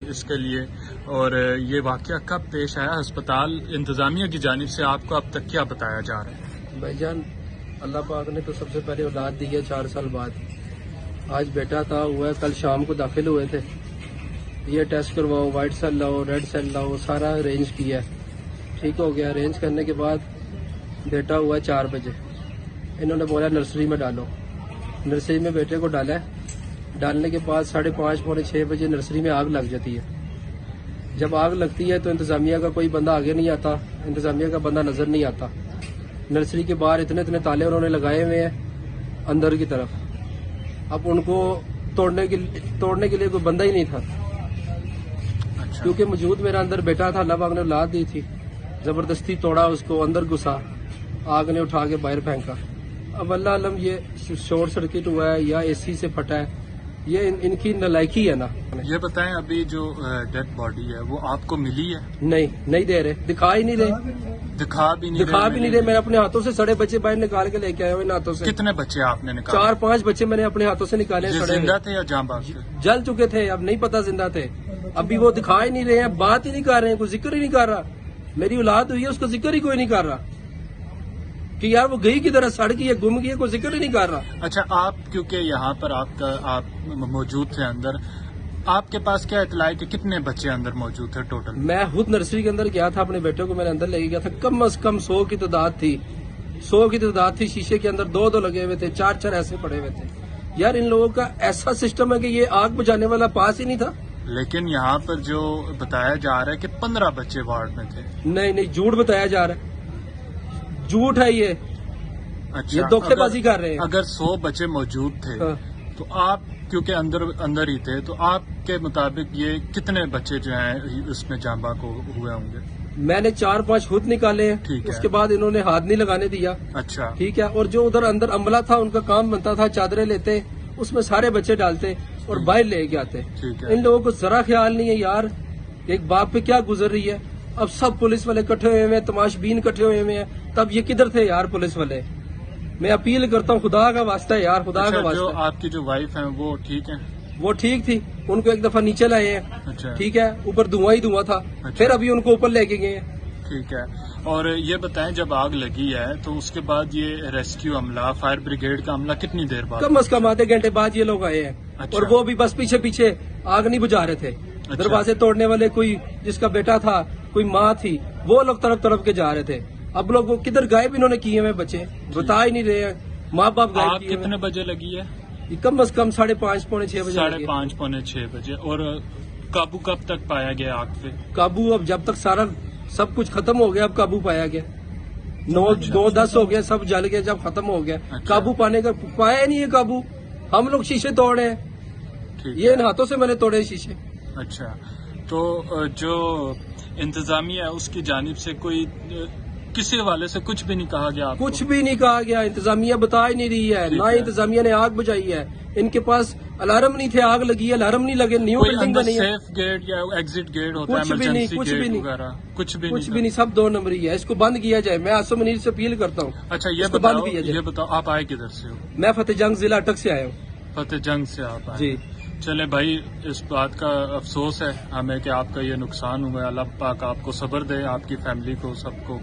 اس کے لیے، اور یہ واقعہ کب پیش آیا؟ ہسپتال انتظامیہ کی جانب سے آپ کو اب تک کیا بتایا جا رہا ہے؟ بھائی جان، اللہ پاک نے تو سب سے پہلے اولاد دی ہے 4 سال بعد. آج بیٹا تھا ہوا ہے، کل شام کو داخل ہوئے تھے. یہ ٹیسٹ کرواؤ، وائٹ سیل لاؤ، ریڈ سیل لاؤ، سارا ارینج کیا ہے. ٹھیک ہو گیا. ارینج کرنے کے بعد بیٹا ہوا ہے 4 بجے. انہوں نے بولا نرسری میں ڈالو. نرسری میں بیٹے کو ڈالا ہے. ڈالنے کے بعد 5:30 پونے 6 بجے نرسری میں آگ لگ جاتی ہے. جب آگ لگتی ہے تو انتظامیہ کا کوئی بندہ آگے نہیں آتا، انتظامیہ کا بندہ نظر نہیں آتا. نرسری کے باہر اتنے تالے انہوں نے لگائے ہوئے ہیں اندر کی طرف. اب ان کو توڑنے کے لیے کوئی بندہ ہی نہیں تھا. کیونکہ موجود میرا اندر بیٹا تھا، اللہ پاک نے اولاد دی تھی. زبردستی توڑا، اس کو اندر گھسا، آگ نے اٹھا کے باہر پھینکا. اب اللہ علم یہ شارٹ سرکٹ ہوا ہے یا اے سی سے پھٹا ہے، یہ ان کی نالائکی ہے نا. یہ بتائیں، ابھی جو ڈیڈ باڈی ہے وہ آپ کو ملی ہے؟ نہیں دے رہے، دکھا ہی نہیں رہے. دکھا بھی نہیں رہے. میں اپنے ہاتھوں سے سڑے بچے باہر نکال کے لے کے آیا ہوں ان ہاتھوں سے. کتنے بچے آپ نے نکالے؟ 4-5 بچے میں نے اپنے ہاتھوں سے نکالے. زندہ تھے یا جاں باز تھے؟ جل چکے تھے، اب نہیں پتا زندہ تھے. ابھی وہ دکھا ہی نہیں رہے ہیں، بات ہی نہیں کر رہے ہیں، کوئی ذکر ہی نہیں کر رہا. میری اولاد ہوئی ہے، اس کا ذکر ہی کوئی نہیں کر رہا کہ یار وہ گئی کدھر ہے، سڑ گئی ہے، گم گئی ہے، کوئی ذکر ہی نہیں کر رہا. اچھا، آپ کیونکہ یہاں پر آپ موجود تھے اندر، آپ کے پاس کیا اطلاع ہے کہ کتنے بچے اندر موجود تھے ٹوٹل؟ میں خود نرسری کے اندر گیا تھا، اپنے بیٹے کو میں نے اندر لے کے گیا تھا. کم از کم 100 کی تعداد تھی. 100 کی تعداد تھی. شیشے کے اندر 2 لگے ہوئے تھے، 4 ایسے پڑے ہوئے تھے. یار ان لوگوں کا ایسا سسٹم ہے کہ یہ آگ بجھانے والا پاس ہی نہیں تھا. لیکن یہاں پر جو بتایا جا رہا ہے کہ 15 بچے وارڈ میں تھے. نہیں، جھوٹ بتایا جا رہا ہے، جھوٹ ہے یہ. اچھا، یہ دھوکے بازی کر رہے ہیں. اگر 100 بچے موجود تھے تو آپ کیونکہ اندر ہی تھے، تو آپ کے مطابق یہ کتنے بچے جو ہیں اس میں جاں بحق ہوئے ہوں گے؟ میں نے 4-5 خود نکالے ہیں. اس کے بعد انہوں نے ہاتھ نہیں لگانے دیا. اچھا، ٹھیک ہے. اور جو ادھر اندر عملہ تھا، ان کا کام بنتا تھا چادریں لیتے، اس میں سارے بچے ڈالتے اور باہر لے کے آتے. ان لوگوں کو ذرا خیال نہیں ہے یار ایک باپ پہ کیا گزر رہی ہے. اب سب پولیس والے کٹھے ہوئے ہیں، تماش بین کٹھے ہوئے ہیں. تب یہ کدھر تھے یار پولیس والے؟ میں اپیل کرتا ہوں، خدا کا واسطہ ہے یار، خدا کا واسطہ. جو آپ کی جو وائف ہیں وہ ٹھیک ہیں؟ وہ ٹھیک تھی. ان کو ایک دفعہ نیچے لائے ہیں. ٹھیک ہے. اوپر دھواں ہی دھواں تھا. پھر ابھی ان کو اوپر لے کے گئے ہیں. ٹھیک ہے. اور یہ بتائیں، جب آگ لگی ہے تو اس کے بعد یہ ریسکیو عملہ، فائر بریگیڈ کا عملہ کتنی دیر بعد؟ کم از کم آدھے گھنٹے بعد یہ لوگ آئے ہیں. اور وہ بھی بس پیچھے آگ نہیں بجھا رہے تھے. دروازے توڑنے والے کوئی جس کا بیٹا تھا، کوئی ماں تھی، وہ لوگ طرف کے جا رہے تھے. اب لوگ وہ کدھر غائب انہوں نے کیے ہوئے بچے بتا ہی نہیں رہے ہیں. ماں باپ غائب کیے. کتنے بجے لگی ہے؟ کم از کم 5:30 پونے 6 بجے. 5:30 پونے 6 بجے. اور قابو کب تک پایا گیا آگ پہ؟ قابو اب جب تک سارا سب کچھ ختم ہو گیا اب قابو پایا گیا. 9-10 ہو گیا، سب جل گیا جب ختم ہو گیا. قابو پانے کا پایا ہی نہیں ہے قابو. ہم لوگ شیشے توڑے ہیں، یہ ان ہاتھوں سے میں نے توڑے شیشے. اچھا، تو جو انتظامیہ ہے اس کی جانب سے کوئی کسی حوالے سے کچھ بھی نہیں کہا گیا؟ کچھ بھی نہیں کہا گیا. انتظامیہ بتا ہی نہیں رہی ہے. نہ انتظامیہ نے آگ بجھائی ہے. ان کے پاس الارم نہیں تھے، آگ لگی ہے، الارم نہیں لگے. نیو بلڈنگ نہیں ہے. سیف گیٹ یا ایگزٹ گیٹ ہوتا ہے؟ کچھ بھی نہیں. سب 2 نمبری ہے. اس کو بند کیا جائے. میں آسم منیر سے اپیل کرتا ہوں. اچھا، یہ بتاؤ آپ آئے کدھر سے ہو؟ میں فتح جنگ ضلع اٹک سے آیا ہوں. فتح جنگ سے آپ آئے؟ جی. چلے بھائی، اس بات کا افسوس ہے ہمیں کہ آپ کا یہ نقصان ہوا ہے. اللہ پاک آپ کو صبر دے، آپ کی فیملی کو، سب کو.